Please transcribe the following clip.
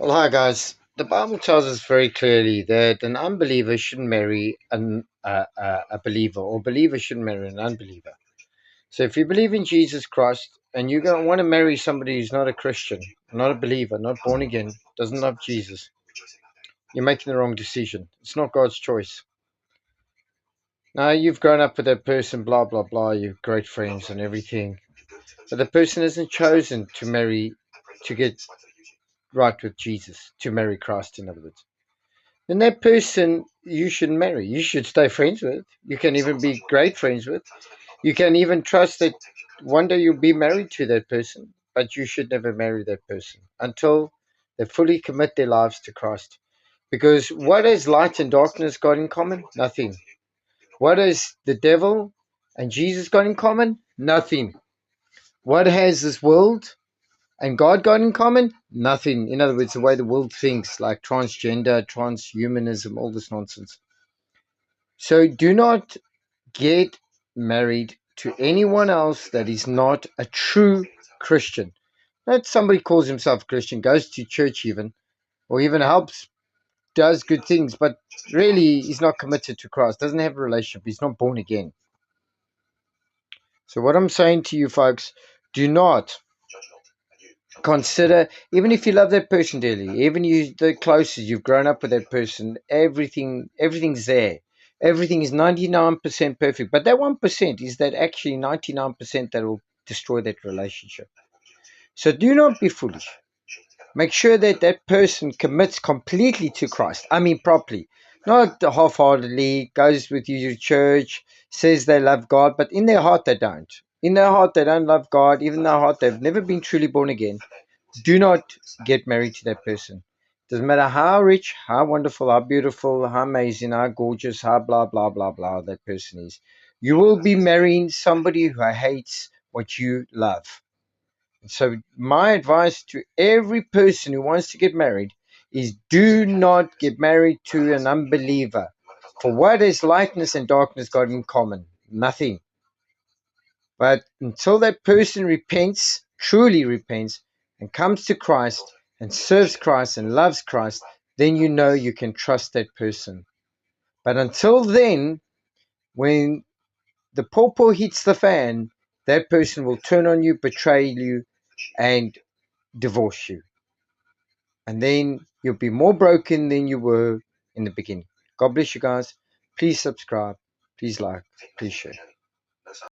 Well, hi guys. The Bible tells us very clearly that an unbeliever shouldn't marry a believer, or a believer shouldn't marry an unbeliever. So if you believe in Jesus Christ and you don't want to marry somebody who's not a Christian, not a believer, not born again, doesn't love Jesus, you're making the wrong decision. It's not God's choice. Now, you've grown up with that person, blah, blah, blah, you're great friends and everything. But the person isn't chosen to marry, to get right with Jesus, to marry Christ, in other words. Then that person you should marry. You should stay friends with. You can even be great friends with. You can even trust that one day you'll be married to that person, but you should never marry that person until they fully commit their lives to Christ. Because what has light and darkness got in common? Nothing. What has the devil and Jesus got in common? Nothing. What has this world and God got in common? Nothing. In other words, the way the world thinks, like transgender, transhumanism, all this nonsense. So do not get married to anyone else that is not a true Christian. Not somebody calls himself a Christian, goes to church even, or even helps, does good things, but really he's not committed to Christ, doesn't have a relationship, he's not born again. So what I'm saying to you folks, do not consider, even if you love that person dearly, even you the closest, you've grown up with that person, everything's there. Everything is 99% perfect, but that 1% is that actually 99% that will destroy that relationship. So do not be foolish. Make sure that that person commits completely to Christ. I mean properly, not half-heartedly, goes with you to church, says they love God, but in their heart they don't. In their heart they don't love God. Even in their heart they've never been truly born again. Do not get married to that person. Doesn't matter how rich, how wonderful, how beautiful, how amazing, how gorgeous, how blah, blah, blah, blah that person is. You will be marrying somebody who hates what you love. So my advice to every person who wants to get married is do not get married to an unbeliever. For what has lightness and darkness got in common? Nothing. But until that person repents, truly repents, and comes to Christ and serves Christ and loves Christ, then you know you can trust that person. But until then, when the pawpaw hits the fan, that person will turn on you, betray you, and divorce you. And then you'll be more broken than you were in the beginning. God bless you guys. Please subscribe. Please like. Please share.